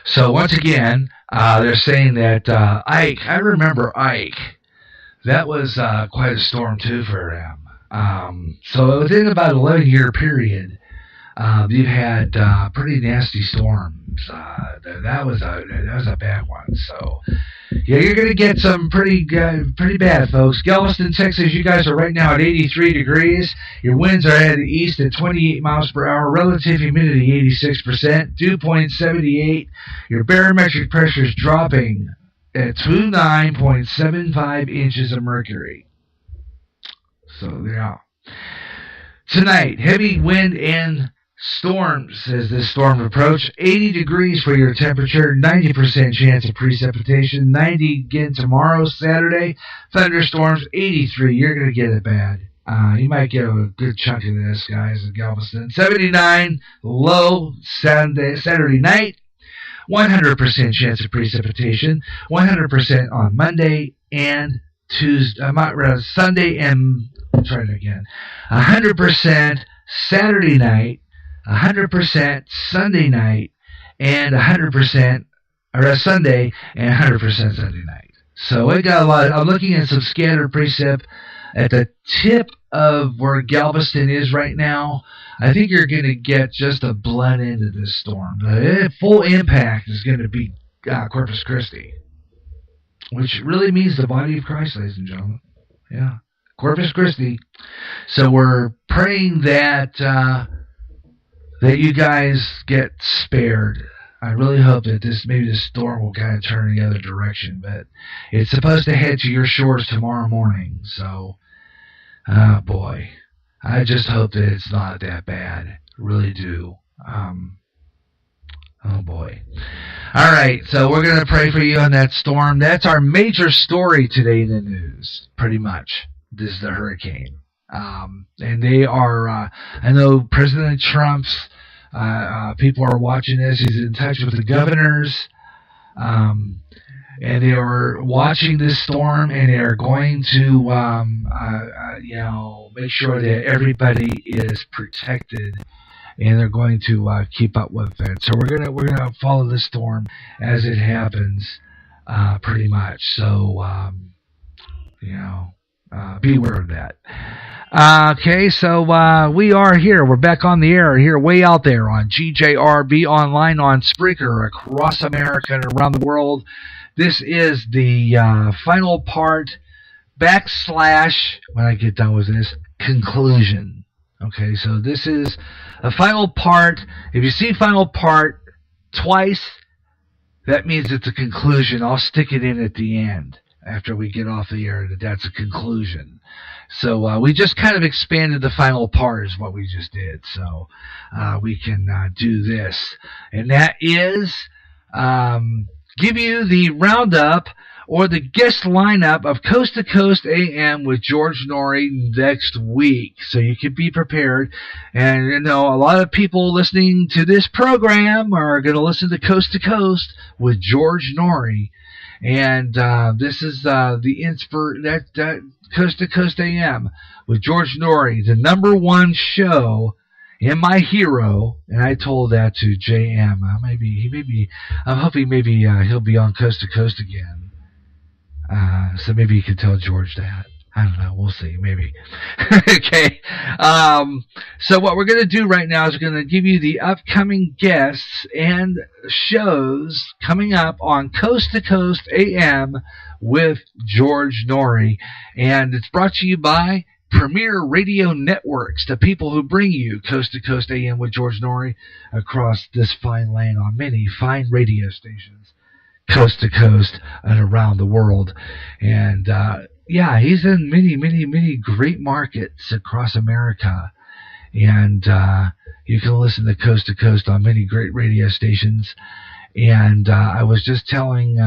So once again, they're saying that Ike, I remember Ike. That was quite a storm too for them. So within about an 11-year period, you've had pretty nasty storms. That was a bad one. So yeah, you're gonna get some pretty bad, folks. Galveston, Texas, you guys are right now at 83 degrees. Your winds are headed east at 28 miles per hour. Relative humidity 86%. Dew point 78. Your barometric pressure is dropping at 29.75 inches of mercury. So yeah. Tonight, heavy wind and storms as this storm approach. 80 degrees for your temperature, 90% chance of precipitation. 90 again tomorrow, Saturday. Thunderstorms, 83. You're going to get it bad. You might get a good chunk of this, guys, in Galveston. 79 low Saturday night. 100% chance of precipitation. 100% on Monday and Sunday and, try it again. 100% Saturday night. 100% Sunday night, and 100% Sunday, and 100% Sunday night. So we got a lot. I'm looking at some scattered precip at the tip of where Galveston is right now. I think you're going to get just a blunt end of this storm. The full impact is going to be Corpus Christi, which really means the body of Christ, ladies and gentlemen. Yeah, Corpus Christi. So we're praying that you guys get spared. I really hope that maybe this storm will kind of turn the other direction, but it's supposed to head to your shores tomorrow morning. So, boy, I just hope that it's not that bad. Really do. Oh boy. All right, so we're going to pray for you on that storm. That's our major story today in the news, pretty much. This is the hurricane. And they are, I know President Trump's people are watching this. He's in touch with the governors, and they are watching this storm, and they are going to, make sure that everybody is protected, and they're going to keep up with it. So we're gonna follow this storm as it happens, pretty much. So, beware of that. Okay, so we are here. We're back on the air here, way out there on GJRB online on Spreaker across America and around the world. This is the final part / when I get done with this, conclusion. Okay, so this is a final part. If you see final part twice, that means it's a conclusion. I'll stick it in at the end after we get off the air. That's a conclusion. So we just kind of expanded the final part is what we just did. So we can do this. And that is give you the roundup or the guest lineup of Coast to Coast AM with George Norrie next week. So you can be prepared. And, a lot of people listening to this program are going to listen to Coast with George Norrie. And this is that Coast to Coast AM with George Norrie, the #1 show in my hero. And I told that to JM. I'm hoping maybe he'll be on Coast to Coast again. So maybe you can tell George that. I don't know. We'll see. Maybe. Okay. So what we're going to do right now is we're going to give you the upcoming guests and shows coming up on Coast to Coast AM with George Norrie. And it's brought to you by Premier Radio Networks, the people who bring you Coast to Coast AM with George Norrie across this fine land on many fine radio stations, coast to coast and around the world. And he's in many great markets across America. And you can listen to Coast on many great radio stations. And I was just telling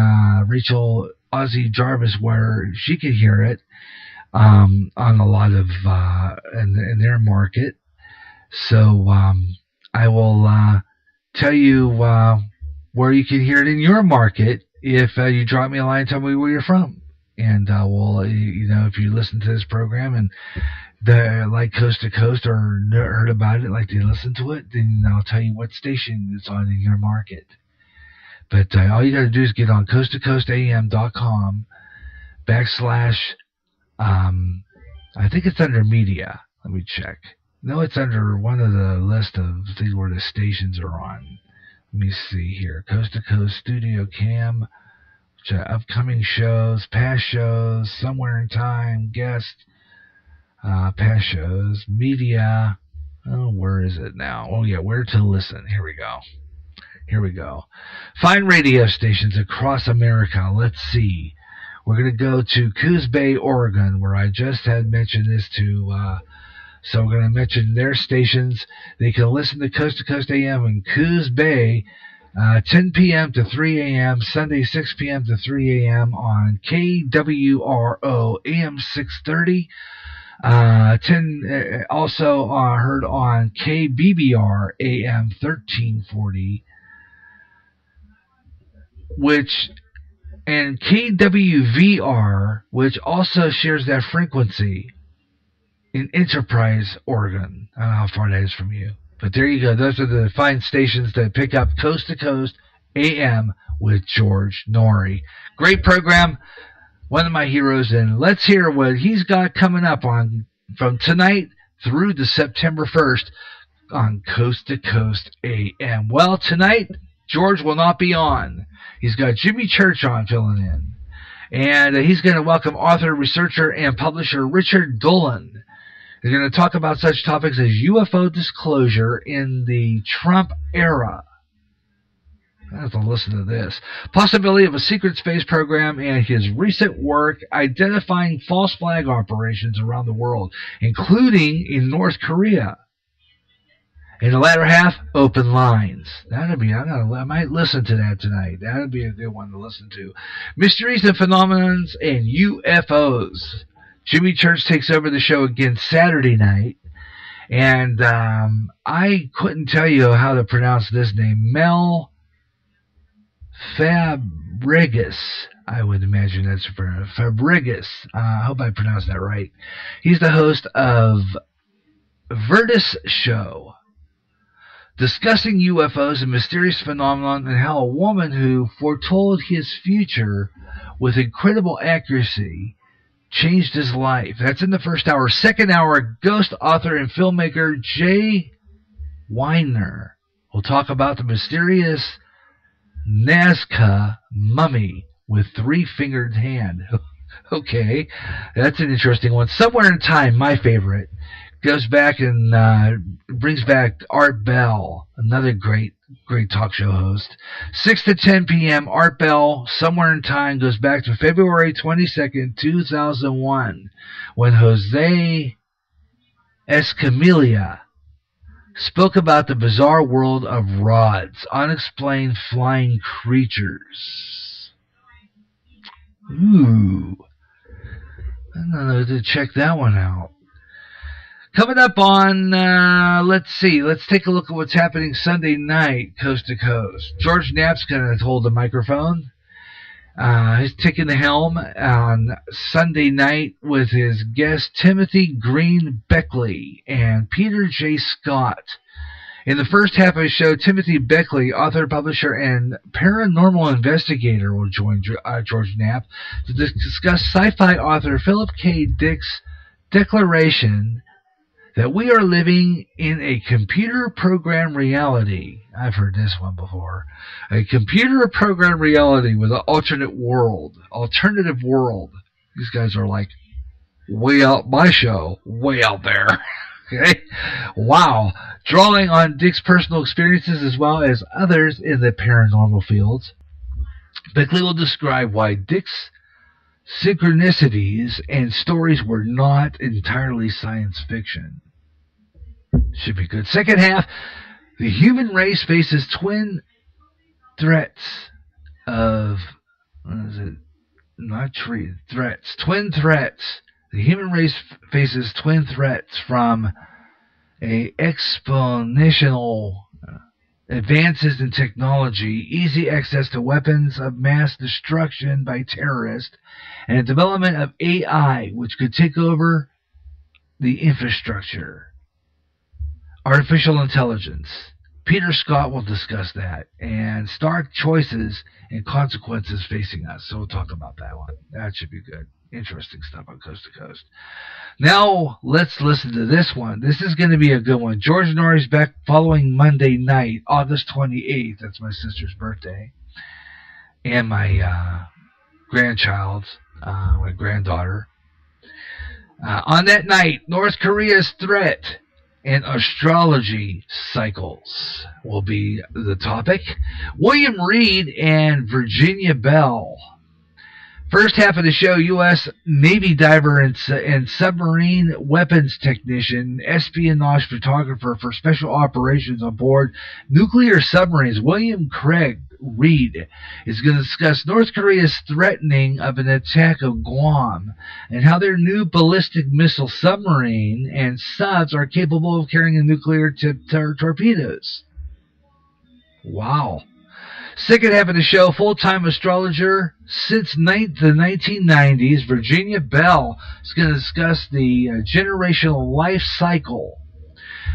Rachel Ozzy Jarvis where she could hear it on a lot of in their market. So I will tell you where you can hear it in your market if you drop me a line and tell me where you're from. And if you listen to this program and they like Coast to Coast or heard about it, like they listen to it, then I'll tell you what station it's on in your market. But all you got to do is get on coasttocoastam.com / I think it's under media. Let me check. No, it's under one of the list of things where the stations are on. Let me see here. Coast to Coast Studio Cam, which upcoming shows, past shows, somewhere in time, guest, past shows, media. Oh, where is it now? Oh, yeah, where to listen. Here we go. Here we go. Find radio stations across America. Let's see. We're going to go to Coos Bay, Oregon, where I just had mentioned this to. So we're going to mention their stations. They can listen to Coast AM in Coos Bay, 10 p.m. to 3 a.m., Sunday 6 p.m. to 3 a.m. on KWRO AM 630. Also heard on KBBR AM 1340, and KWVR, which also shares that frequency in Enterprise, Oregon. I don't know how far that is from you. But there you go. Those are the fine stations that pick up Coast to Coast AM with George Norrie. Great program. One of my heroes. And let's hear what he's got coming up on from tonight through to September 1st on Coast to Coast AM. Well, tonight, George will not be on. He's got Jimmy Church on filling in. And he's going to welcome author, researcher, and publisher Richard Dolan. They're going to talk about such topics as UFO disclosure in the Trump era. I have to listen to this. Possibility of a secret space program and his recent work identifying false flag operations around the world, including in North Korea. In the latter half, open lines. I might listen to that tonight. That'll be a good one to listen to. Mysteries and phenomenons and UFOs. Jimmy Church takes over the show again Saturday night. And I couldn't tell you how to pronounce this name. Mel Fabregas. I would imagine that's Fabregas. I hope I pronounced that right. He's the host of Virtus Show, discussing UFOs and mysterious phenomenon and how a woman who foretold his future with incredible accuracy changed his life. That's in the first hour. Second hour, ghost author and filmmaker Jay Weiner will talk about the mysterious Nazca mummy with three-fingered hand. Okay, that's an interesting one. Somewhere in Time, my favorite, goes back and brings back Art Bell, another great talk show host. 6 to 10 p.m., Art Bell, Somewhere in Time, goes back to February 22nd, 2001, when Jose Escamilla spoke about the bizarre world of rods, unexplained flying creatures. Ooh. I don't know to check that one out. Coming up on, let's take a look at what's happening Sunday night, Coast to Coast. George Knapp's going to hold the microphone. He's taking the helm on Sunday night with his guest Timothy Green Beckley and Peter J. Scott. In the first half of the show, Timothy Beckley, author, publisher, and paranormal investigator, will join George Knapp to discuss sci-fi author Philip K. Dick's declaration that we are living in a computer program reality. I've heard this one before. A computer program reality with an alternative world. These guys are like way out, my show, way out there. Okay? Wow. Drawing on Dick's personal experiences as well as others in the paranormal fields, Beckley will describe why Dick's synchronicities and stories were not entirely science fiction. Should be good. Second half, the human race faces twin threats of, twin threats. The human race faces twin threats from a exponential advances in technology, easy access to weapons of mass destruction by terrorists, and a development of AI, which could take over the infrastructure. Artificial intelligence. Peter Scott will discuss that, and stark choices and consequences facing us. So we'll talk about that one. That should be good. Interesting stuff on Coast to Coast. Now let's listen to this one. This is going to be a good one. George Norrie's back following Monday night, August 28th. That's my sister's birthday, and my grandchild's, my granddaughter. On that night, North Korea's threat and astrology cycles will be the topic. William Reed and Virginia Bell. First half of the show, U.S. Navy diver and submarine weapons technician, espionage photographer for special operations on board nuclear submarines, William Craig Reed, is going to discuss North Korea's threatening of an attack of Guam and how their new ballistic missile submarine and subs are capable of carrying nuclear torpedoes. Wow. Second half of the show, full-time astrologer since the 1990s, Virginia Bell is going to discuss the generational life cycle.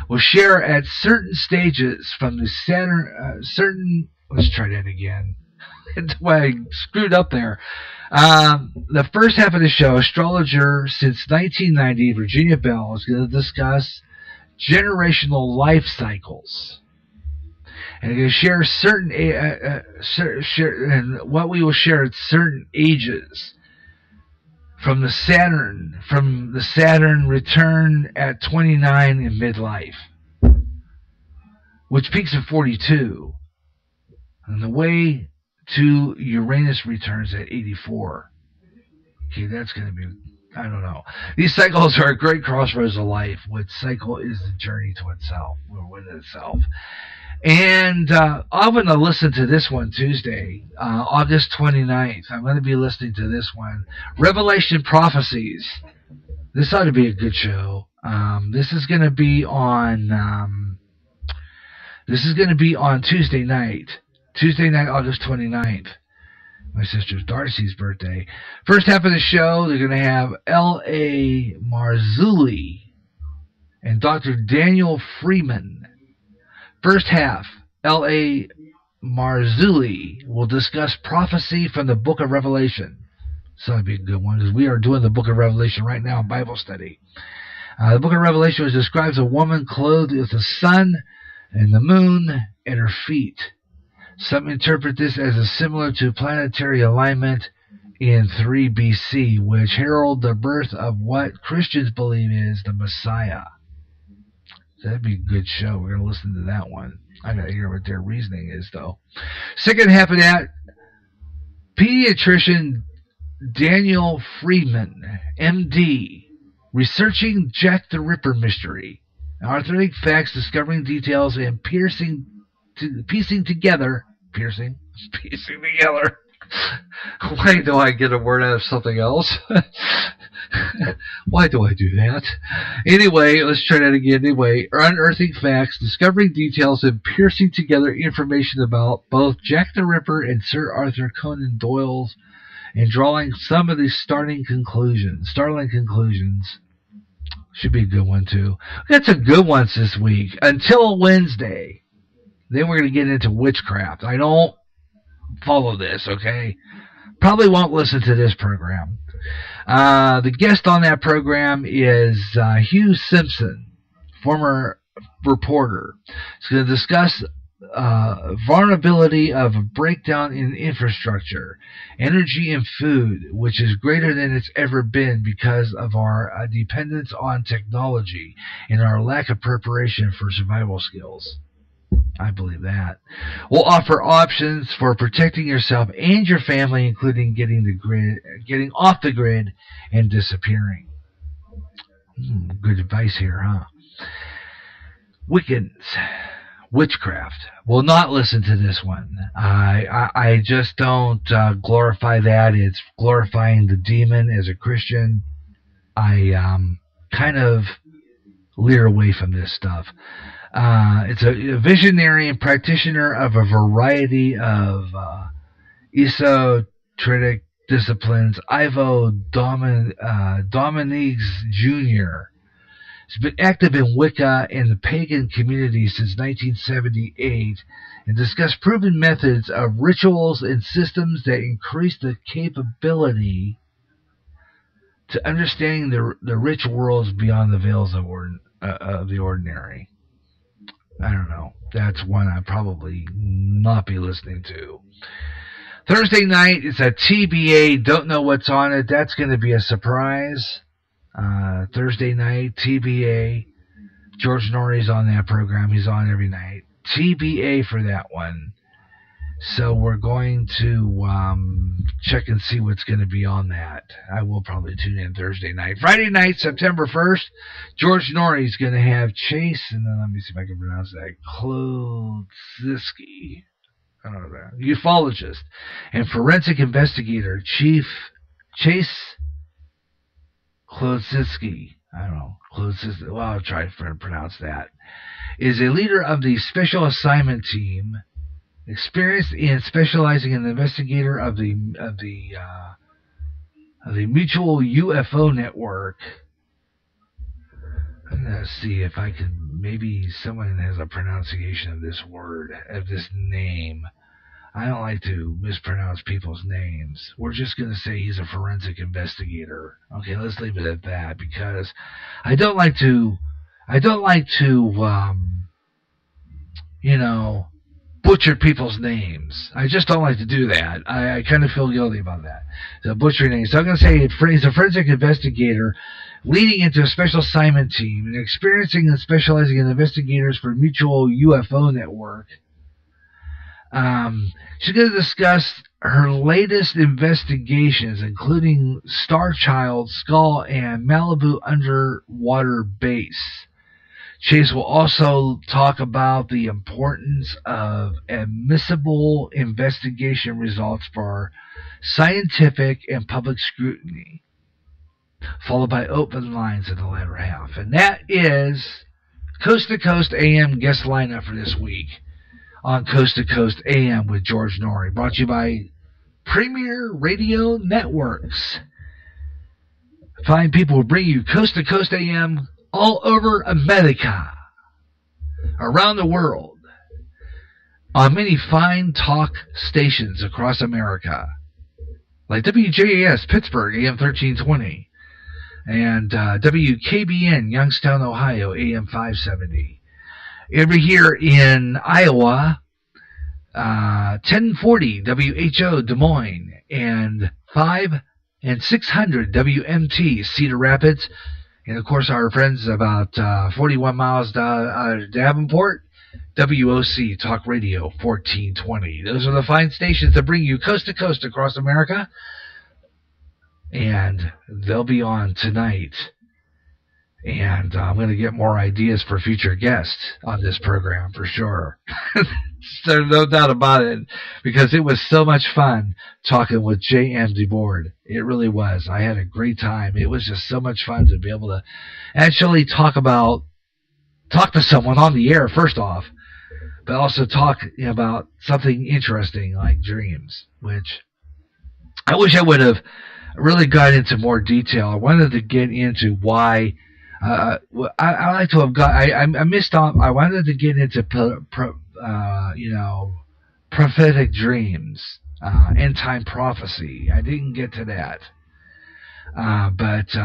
We'll share at certain stages from the Saturn, let's try that again. That's why I screwed up there. The first half of the show, astrologer since 1990, Virginia Bell is going to discuss generational life cycles. And we're going to share certain and what we will share at certain ages from the Saturn return at 29 in midlife, which peaks at 42, and the way to Uranus returns at 84. Okay, that's going to be, I don't know. These cycles are a great crossroads of life. What cycle is the journey to itself, or within itself. And I'm going to listen to this one Tuesday, August 29th. I'm going to be listening to this one. Revelation Prophecies. This ought to be a good show. This is going to be on Tuesday night. Tuesday night, August 29th. My sister Darcy's birthday. First half of the show, they're going to have L.A. Marzulli and Dr. Daniel Freeman. First half, L.A. Marzulli will discuss prophecy from the Book of Revelation. So that'd be a good one, because we are doing the Book of Revelation right now in Bible study. The Book of Revelation describes a woman clothed with the sun and the moon at her feet. Some interpret this as a similar to planetary alignment in 3 BC, which herald the birth of what Christians believe is the Messiah. That'd be a good show. We're going to listen to that one. I got to hear what their reasoning is, though. Second half of that, pediatrician Daniel Freeman, MD, researching Jack the Ripper mystery. Authentic facts, discovering details, and piecing together. Why do I get a word out of something else? Why do I do that? Anyway, let's try that again. Anyway, unearthing facts, discovering details, and piercing together information about both Jack the Ripper and Sir Arthur Conan Doyle's, and drawing some of these startling conclusions. Should be a good one, too. We got some good ones this week. Until Wednesday. Then we're going to get into witchcraft. I don't follow this, okay? Probably won't listen to this program. The guest on that program is Hugh Simpson, former reporter. He's going to discuss vulnerability of a breakdown in infrastructure, energy, and food, which is greater than it's ever been because of our dependence on technology and our lack of preparation for survival skills. I believe that. We'll offer options for protecting yourself and your family, including getting off the grid and disappearing. Good advice here, huh? Wiccans, witchcraft. Will not listen to this one. I just don't glorify that. It's glorifying the demon as a Christian. I kind of leer away from this stuff. It's a visionary and practitioner of a variety of esoteric disciplines. Ivo Dominiques Jr. He's been active in Wicca and the pagan community since 1978 and discussed proven methods of rituals and systems that increase the capability to understanding the rich worlds beyond the veils of the ordinary. I don't know. That's one I'd probably not be listening to. Thursday night, it's a TBA. Don't know what's on it. That's going to be a surprise. Thursday night, TBA. George Norrie's on that program. He's on every night. TBA for that one. So we're going to check and see what's going to be on that. I will probably tune in Thursday night. Friday night, September 1st, George Norrie's going to have Chase, and then let me see if I can pronounce that, Klodziski, ufologist and forensic investigator, Chief Chase Klodziski. I don't know. Klodziski. Well, I'll try to pronounce that. Is a leader of the Special Assignment Team, experienced in specializing in the investigator of the Mutual UFO Network. I'm gonna see if I can. Maybe someone has a pronunciation of this word, of this name. I don't like to mispronounce people's names. We're just gonna say he's a forensic investigator. Okay, let's leave it at that because I don't like to butcher people's names. I just don't like to do that. I kind of feel guilty about that. So butchering names. So I'm going to say he's a forensic investigator leading into a special assignment team and experiencing and specializing in investigators for Mutual UFO Network. She's going to discuss her latest investigations, including Star Child, Skull, and Malibu underwater base. Chase will also talk about the importance of admissible investigation results for scientific and public scrutiny, followed by open lines in the latter half. And that is Coast to Coast AM guest lineup for this week on Coast to Coast AM with George Norrie, brought to you by Premier Radio Networks. Fine people will bring you Coast to Coast AM all over America, around the world, on many fine talk stations across America, like WJAS Pittsburgh, AM 1320, and WKBN Youngstown, Ohio, AM 570. Over here in Iowa, 1040 WHO Des Moines, and 5 and 600 WMT Cedar Rapids. And, of course, our friends about 41 miles out of Davenport, WOC Talk Radio 1420. Those are the fine stations that bring you coast to coast across America. And they'll be on tonight. And I'm going to get more ideas for future guests on this program for sure. There's no doubt about it, because it was so much fun talking with J.M. DeBoard. It really was. I had a great time. It was just so much fun to be able to actually talk to someone on the air, first off, but also talk about something interesting like dreams, which I wish I would have really got into more detail. I wanted to get into why. I like to have got. I missed on. I wanted to get into prophetic dreams, end time prophecy. I didn't get to that, but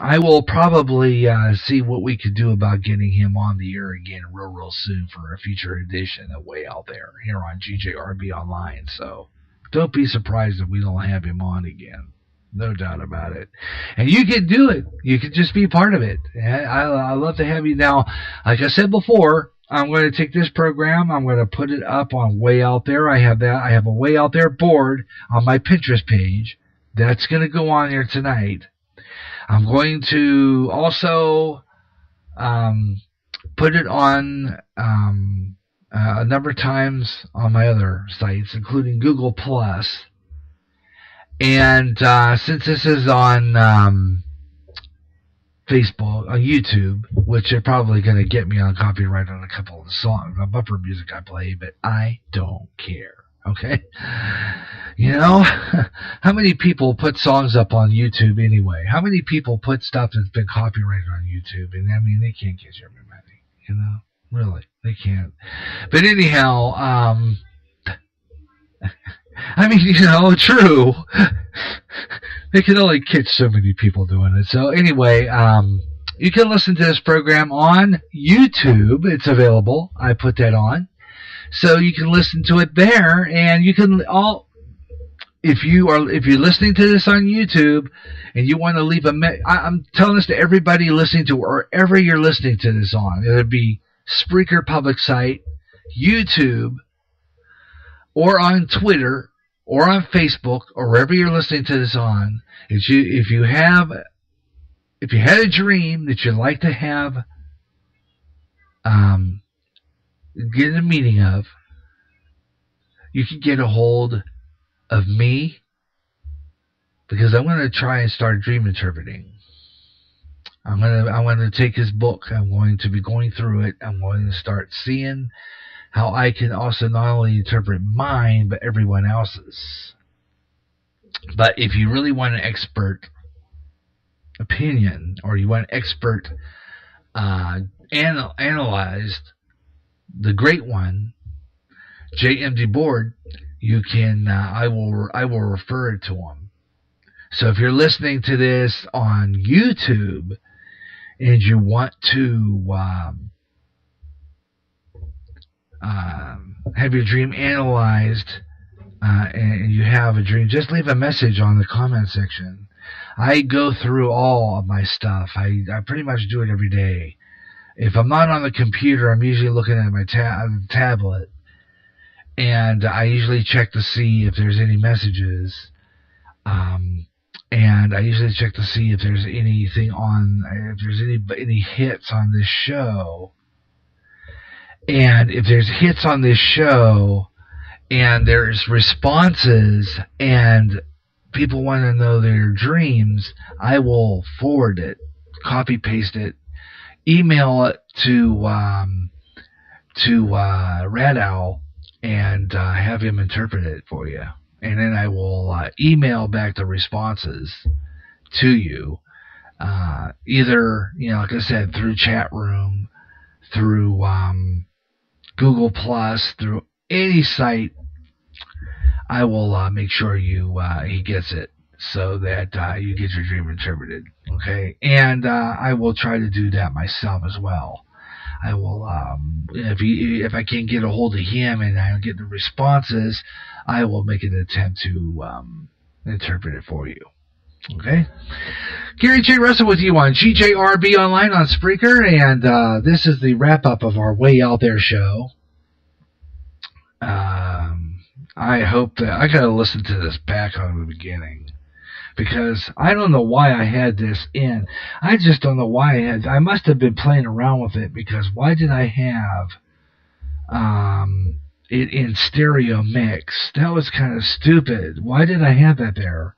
I will probably see what we could do about getting him on the air again real soon for a future edition of Way Out There here on GJRB Online. So don't be surprised if we don't have him on again. No doubt about it. And you can do it. You can just be part of it. I love to have you. Now, like I said before, I'm going to take this program. I'm going to put it up on Way Out There. I have that. I have a Way Out There board on my Pinterest page. That's going to go on there tonight. I'm going to also put it on a number of times on my other sites, including Google Plus. And since this is on Facebook, on YouTube, which are probably going to get me on copyright on a couple of the songs, the bumper music I play, but I don't care. Okay? You know, how many people put songs up on YouTube anyway? How many people put stuff that's been copyrighted on YouTube? And I mean, they can't get everybody, you know? Really, they can't. But anyhow, I mean, you know, true. They can only catch so many people doing it. So anyway, you can listen to this program on YouTube. It's available. I put that on. So you can listen to it there, and you can if you're listening to this on YouTube and you want to leave I'm telling this to everybody listening to wherever you're listening to this on. It'll be Spreaker public site, YouTube, or on Twitter, or on Facebook, or wherever you're listening to this on. If you had a dream that you'd like to have, get a meeting of, you can get a hold of me, because I'm going to try and start dream interpreting. I'm going to take his book. I'm going to be going through it. I'm going to start seeing how I can also not only interpret mine, but everyone else's. But if you really want an expert opinion, or you want an expert analyzed, the great one, JMD Board, you can. I will refer it to him. So if you're listening to this on YouTube and you want to have your dream analyzed, and you have a dream, just leave a message on the comment section. I go through all of my stuff. I pretty much do it every day. If I'm not on the computer, I'm usually looking at my tablet, and I usually check to see if there's any messages. And I usually check to see if there's anything if there's any hits on this show. And if there's hits on this show, and there's responses, and people want to know their dreams, I will forward it, copy paste it, email it to Red Owl, and have him interpret it for you. And then I will email back the responses to you, either, like I said, through chat room, through Google Plus, through any site. I will make sure he gets it, so that you get your dream interpreted. Okay, and I will try to do that myself as well. I will, if I can't get a hold of him and I get the responses, I will make an attempt to interpret it for you. Okay? Gary J. Russell with you on GJRB Online on Spreaker, and this is the wrap-up of our Way Out There show. I hope that I got to listen to this back on the beginning, because I don't know why I had this in. I just don't know why I must have been playing around with it, because why did I have it in stereo mix? That was kind of stupid. Why did I have that there?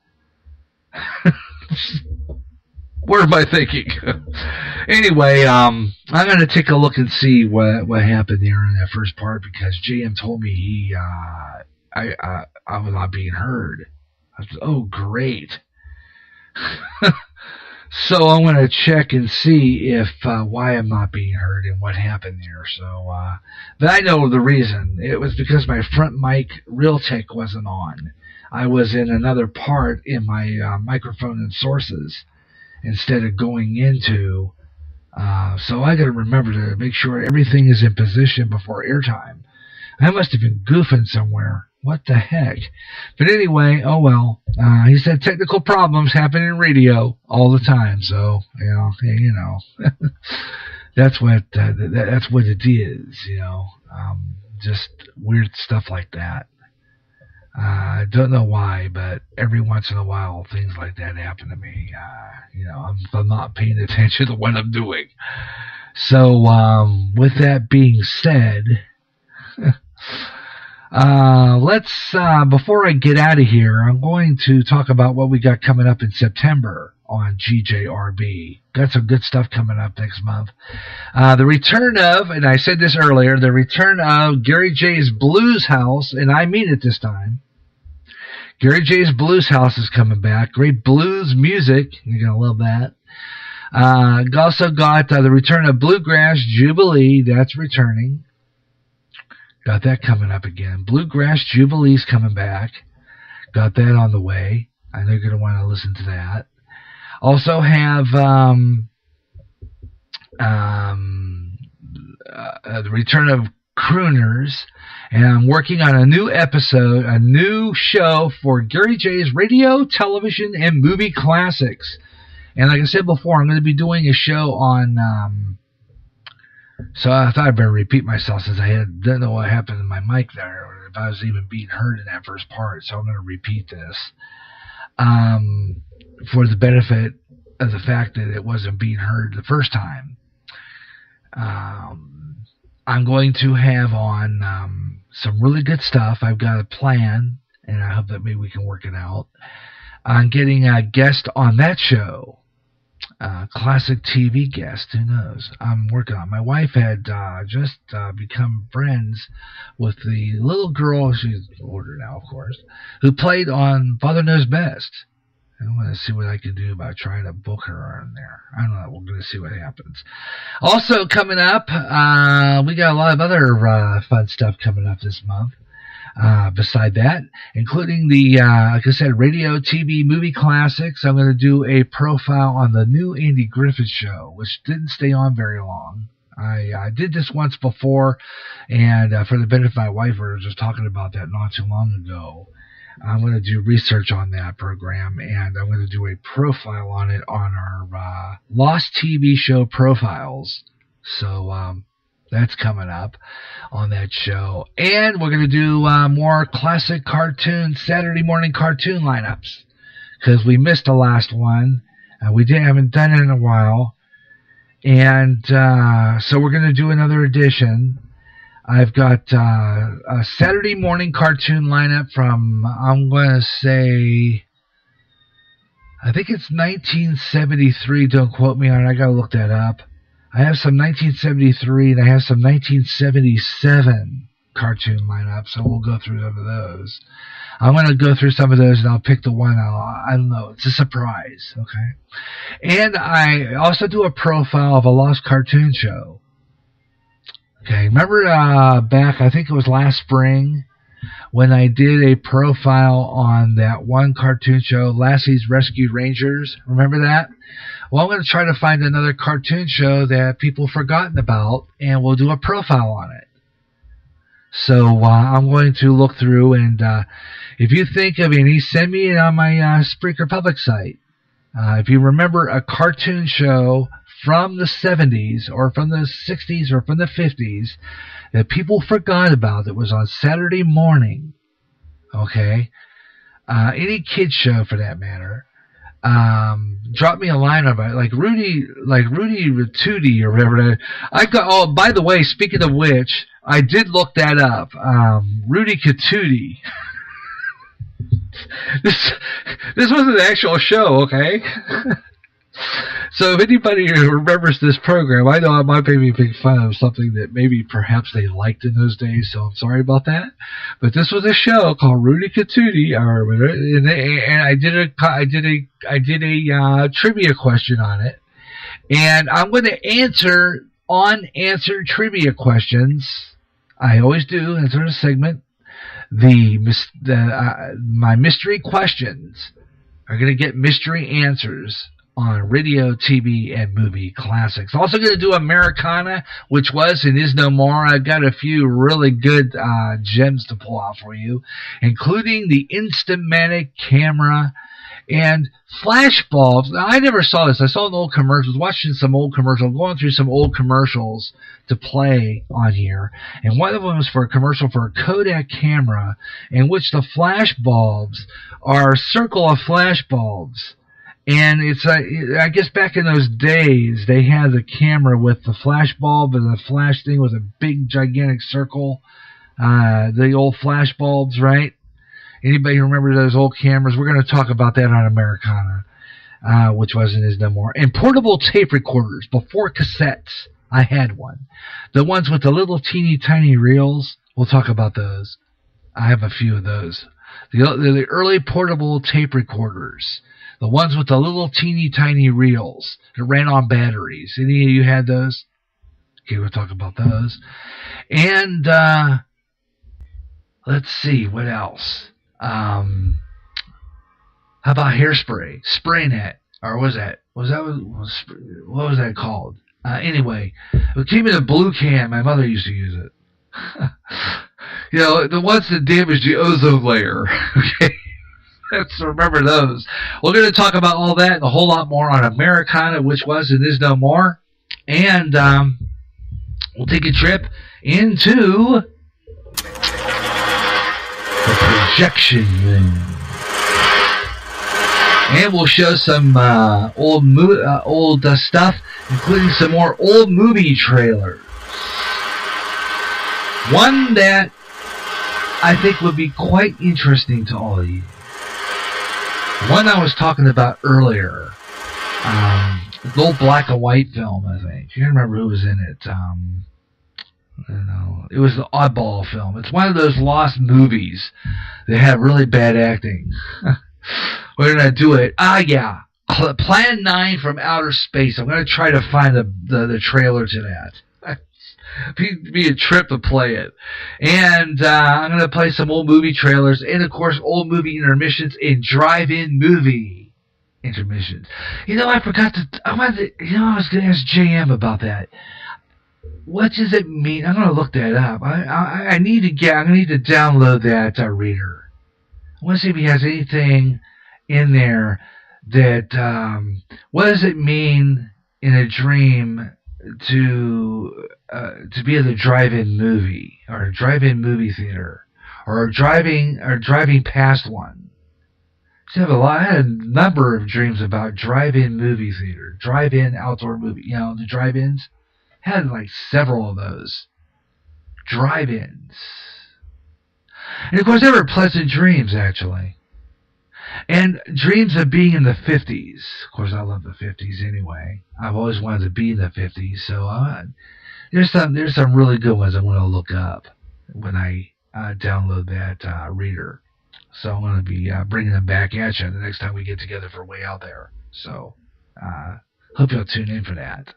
What am I thinking? Anyway, I'm going to take a look and see what happened there in that first part, because JM told me I was not being heard. I said, oh, great. So I'm going to check and see if why I'm not being heard and what happened there. So, but I know the reason. It was because my front mic Realtek wasn't on. I was in another part in my microphone and sources instead of going into. So I got to remember to make sure everything is in position before airtime. I must have been goofing somewhere. What the heck? But anyway, oh well. He said technical problems happen in radio all the time. So, that's what it is, just weird stuff like that. I don't know why, but every once in a while things like that happen to me. I'm not paying attention to what I'm doing. So, with that being said, let's, before I get out of here, I'm going to talk about what we got coming up in September on GJRB. Got some good stuff coming up next month. The return of, and I said this earlier, the return of Gary J's Blues House, and I mean it this time. Gary J's Blues House is coming back. Great blues music. You're going to love that. Also got the return of Bluegrass Jubilee. That's returning. Got that coming up again. Bluegrass Jubilee's coming back. Got that on the way. I know you're going to want to listen to that. Also have the return of Crooners. And I'm working on a new episode, a new show for Gary J's Radio, Television, and Movie Classics. And like I said before, I'm going to be doing a show on, so I thought I'd better repeat myself since I didn't know what happened to my mic there, or if I was even being heard in that first part. So I'm going to repeat this for the benefit of the fact that it wasn't being heard the first time. I'm going to have on some really good stuff. I've got a plan, and I hope that maybe we can work it out. I'm getting a guest on that show. Classic TV guest, who knows? I'm working on it. My wife had just become friends with the little girl, she's older now, of course, who played on Father Knows Best. I want to see what I can do about trying to book her on there. I don't know. We're going to see what happens. Also coming up, we got a lot of other fun stuff coming up this month. Beside that, including the, like I said, radio, TV, movie classics. I'm going to do a profile on the new Andy Griffith show, which didn't stay on very long. I did this once before, and for the benefit of my wife, we were just talking about that not too long ago. I'm going to do research on that program, and I'm going to do a profile on it on our Lost TV show profiles. So, that's coming up on that show. And we're going to do more classic cartoon, Saturday morning cartoon lineups. Because we missed the last one. Haven't done it in a while. And so we're going to do another edition. I've got a Saturday morning cartoon lineup from, I'm going to say, I think it's 1973. Don't quote me on it. I got to look that up. I have some 1973 and I have some 1977 cartoon lineups, so we'll go through some of those. I'm going to go through some of those and I'll pick the one I don't know. It's a surprise, okay? And I also do a profile of a lost cartoon show. Okay, remember back, I think it was last spring, when I did a profile on that one cartoon show, Lassie's Rescue Rangers? Remember that? Well, I'm going to try to find another cartoon show that people have forgotten about, and we'll do a profile on it. So I'm going to look through, and if you think of any, send me it on my Spreaker Public site. If you remember a cartoon show from the 70s, or from the 60s, or from the 50s, that people forgot about, that was on Saturday morning, okay? Any kid show for that matter. Drop me a line about it, like Rudy Tootie or whatever. I got. Oh, by the way, speaking of which, I did look that up. Rudy Katootie. This was an actual show, okay? So if anybody remembers this program, I know I might be making fun of something that maybe perhaps they liked in those days, so I'm sorry about that. But this was a show called Rudy Katootie, and I did a trivia question on it, and I'm going to answer unanswered trivia questions. I always do in sort of segment. My mystery questions are going to get mystery answers on radio, TV, and movie classics. Also going to do Americana, which was and is no more. I've got a few really good gems to pull out for you, including the Instamatic camera and flash bulbs. Now, I never saw this. I saw an old commercial. I was watching some old commercials, going through some old commercials to play on here. And one of them was for a commercial for a Kodak camera, in which the flash bulbs are a circle of flash bulbs. And it's, I guess back in those days, they had the camera with the flash bulb and the flash thing with a big, gigantic circle. The old flash bulbs, right? Anybody remember those old cameras? We're going to talk about that on Americana, which was and is no more. And portable tape recorders before cassettes. I had one. The ones with the little teeny tiny reels, we'll talk about those. I have a few of those. The early portable tape recorders. The ones with the little teeny tiny reels that ran on batteries. Any of you had those? Okay, we'll talk about those. And let's see, what else? How about hairspray? Spray net. Or what was that called? Anyway, it came in a blue can. My mother used to use it. You know, the ones that damaged the ozone layer. Okay, let's remember those. We're going to talk about all that and a whole lot more on Americana, which was and is no more. And we'll take a trip into the projection room. And we'll show some old stuff, including some more old movie trailers. One that I think would be quite interesting to all of you. One I was talking about earlier. The old black and white film, I think. You remember who was in it. I don't know. It was the Oddball film. It's one of those lost movies that had really bad acting. We're going to do it. Yeah. Plan 9 from Outer Space. I'm going to try to find the trailer to that. Be a trip to play it. And I'm going to play some old movie trailers and, of course, old movie intermissions and drive-in movie intermissions. You know, I forgot to... I was going to ask JM about that. What does it mean? I'm going to look that up. I need to download that reader. I want to see if he has anything in there that, what does it mean in a dream to be at a drive-in movie or a drive-in movie theater or driving past one? So I had a number of dreams about drive-in movie theater, drive-in outdoor movie. You know, the drive-ins. Had like several of those drive-ins. And of course, they were pleasant dreams, actually. And dreams of being in the 50s. Of course, I love the 50s anyway. I've always wanted to be in the 50s. So there's some really good ones I'm going to look up when I download that reader. So I'm going to be bringing them back at you the next time we get together for Way Out There. So hope you'll tune in for that.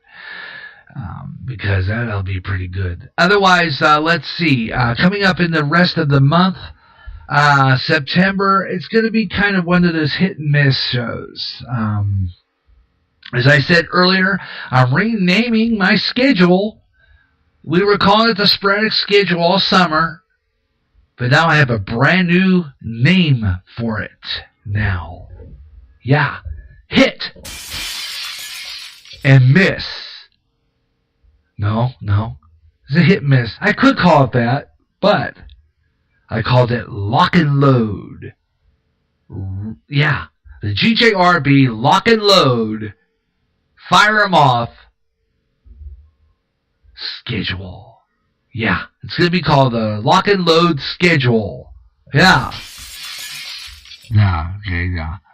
Because that'll be pretty good. Otherwise, let's see. Coming up in the rest of the month, September, it's going to be kind of one of those hit and miss shows. As I said earlier, I'm renaming my schedule. We were calling it the Sporadic Schedule all summer, but now I have a brand new name for it now. Yeah, hit and miss. No. It's a hit and miss. I could call it that, but I called it Lock and Load. Yeah, the GJRB Lock and Load. Fire 'em off. Schedule. Yeah, it's going to be called the Lock and Load Schedule. Yeah. Yeah.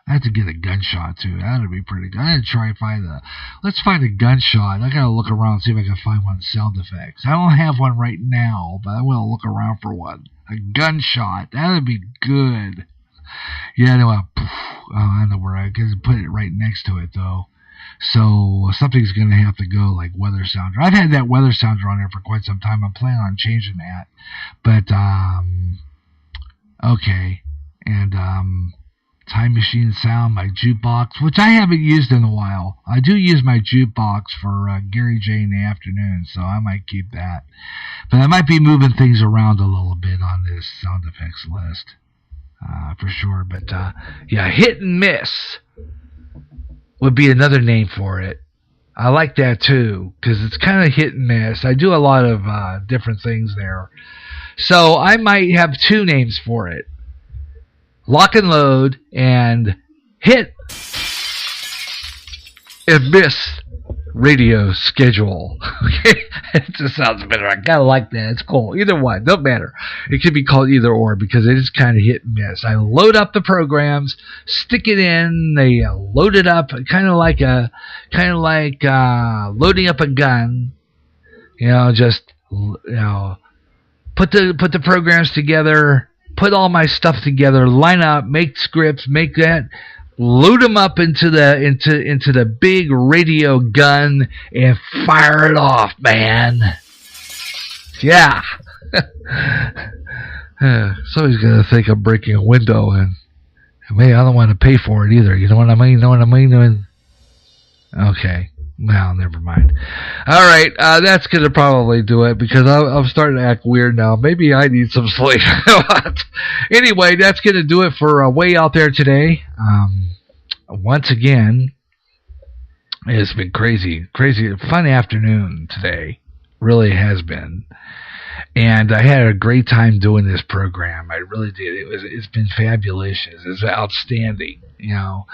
I have to get a gunshot too. That'll be pretty good. I gotta try and let's find a gunshot. I gotta look around and see if I can find one with sound effects. I don't have one right now, but I will look around for one. A gunshot. That'd be good. Yeah, anyway, I don't know where I can put it right next to it though. So something's gonna have to go like weather sounder. I've had that weather sounder on there for quite some time. I'm planning on changing that. But okay. And Time Machine Sound, my jukebox, which I haven't used in a while. I do use my jukebox for Gary J in the afternoon, so I might keep that. But I might be moving things around a little bit on this sound effects list, for sure. But yeah, hit and miss would be another name for it. I like that too, because it's kind of hit and miss. I do a lot of different things there. So I might have two names for it. Lock and Load and Hit and Miss Radio Schedule. Okay, it just sounds better. I kind of like that. It's cool. Either one, don't matter. It could be called either or because it is kind of hit and miss. I load up the programs, stick it in. They load it up, kind of like loading up a gun. Just put the programs together. put all my stuff together, line up, make scripts, make that, load them up into the big radio gun and fire it off, man. Yeah. Somebody's gonna think I'm breaking a window, and maybe I don't want to pay for it either. You know what I mean? Okay. Well, never mind. All right, that's going to probably do it because I'm starting to act weird now. Maybe I need some sleep. Anyway, that's going to do it for Way Out There today. Once again, it's been crazy, fun afternoon today. Really has been. And I had a great time doing this program. I really did. It's been fabulous. It's outstanding. You know,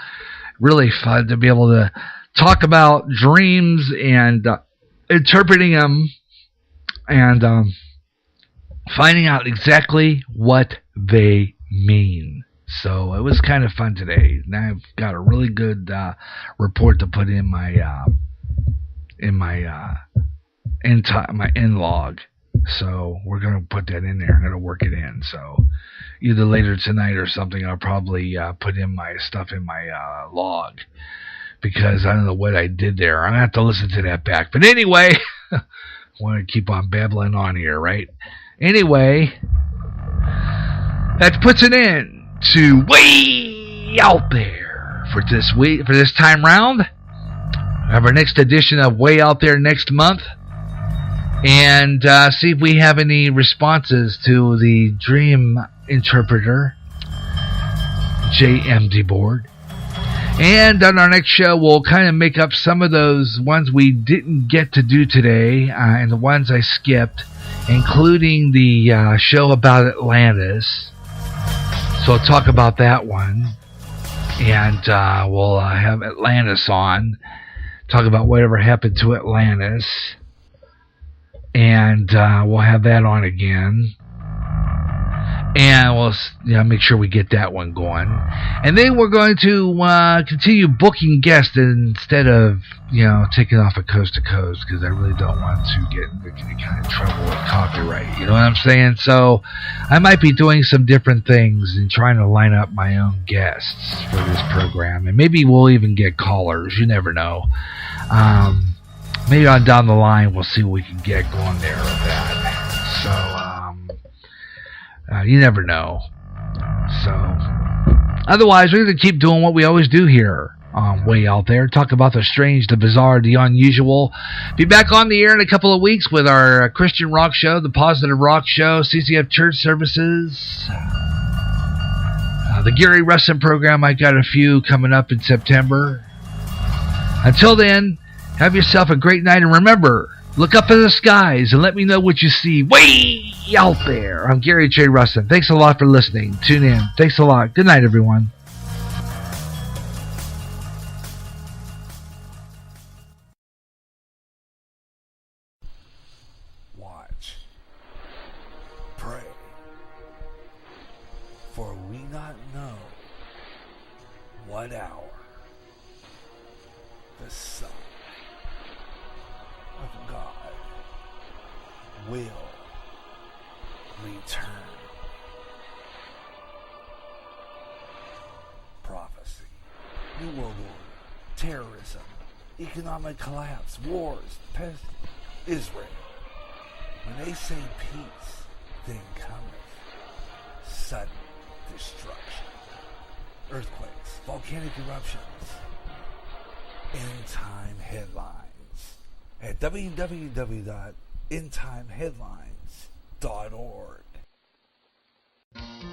really fun to be able to talk about dreams and interpreting them and finding out exactly what they mean. So it was kind of fun today. Now I've got a really good report to put in my end log. So we're going to put that in there. I'm going to work it in. So either later tonight or something, I'll probably put in my stuff in my log. Because I don't know what I did there. I'm going to have to listen to that back. But anyway, I want to keep on babbling on here, right? Anyway, that puts an end to Way Out There for this week, for this time round. We have our next edition of Way Out There next month. And see if we have any responses to the Dream Interpreter JMD board. And on our next show, we'll kind of make up some of those ones we didn't get to do today, and the ones I skipped, including the show about Atlantis. So I'll talk about that one. And we'll have Atlantis on, talk about whatever happened to Atlantis. And we'll have that on again. And we'll make sure we get that one going. And then we're going to continue booking guests instead of, taking off of coast to coast, because I really don't want to get into any kind of trouble with copyright. You know what I'm saying? So I might be doing some different things and trying to line up my own guests for this program. And maybe we'll even get callers. You never know. Maybe on down the line we'll see what we can get going there with that. So you never know. So otherwise, we're going to keep doing what we always do here on Way Out There. Talk about the strange, the bizarre, the unusual. Be back on the air in a couple of weeks with our Christian rock show, the Positive Rock Show, CCF Church Services, the Gary Russin program. I got a few coming up in September. Until then, have yourself a great night, and remember, look up in the skies and let me know what you see way out there. I'm Gary J. Russin. Thanks a lot for listening. Tune in. Thanks a lot. Good night, everyone. Watch. Pray. For we not know what hour the Son of God will return. Prophecy, New World Order, terrorism, economic collapse, wars, pest, Israel. When they say peace, then cometh sudden destruction, earthquakes, volcanic eruptions, end-time headlines at www.endtimeheadlines.org.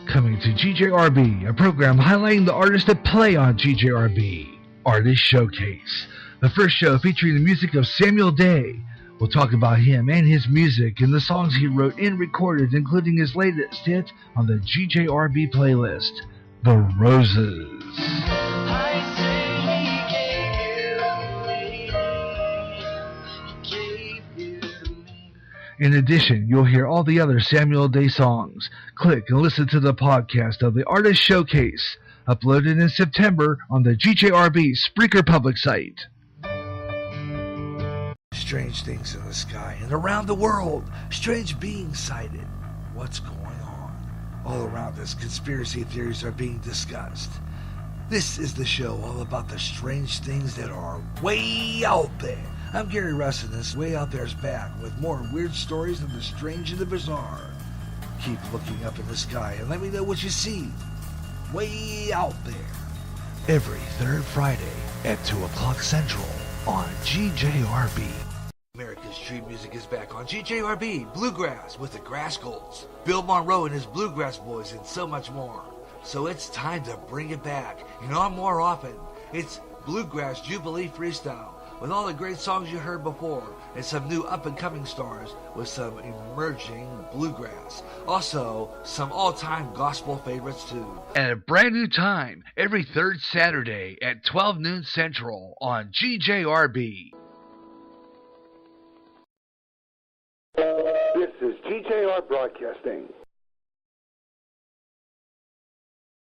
Coming to GJRB, a program highlighting the artists that play on GJRB. Artist Showcase, the first show featuring the music of Samuel Day. We'll talk about him and his music and the songs he wrote and recorded, including his latest hit on the GJRB playlist, The Roses. In addition, you'll hear all the other Samuel Day songs. Click and listen to the podcast of the Artist Showcase, uploaded in September on the GJRB Spreaker public site. Strange things in the sky and around the world. Strange beings sighted. What's going on? All around us, conspiracy theories are being discussed. This is the show all about the strange things that are way out there. I'm Gary Russ, and this Way Out There's back with more weird stories of the strange and the bizarre. Keep looking up in the sky and let me know what you see. Way out there. Every third Friday at 2 o'clock Central on GJRB. America's Street Music is back on GJRB, Bluegrass with the Grass Golds, Bill Monroe and his Bluegrass Boys, and so much more. So it's time to bring it back, and on more often. It's Bluegrass Jubilee Freestyle, with all the great songs you heard before, and some new up-and-coming stars with some emerging bluegrass. Also, some all-time gospel favorites too. At a brand new time, every third Saturday at 12 noon Central on GJRB. This is GJR Broadcasting.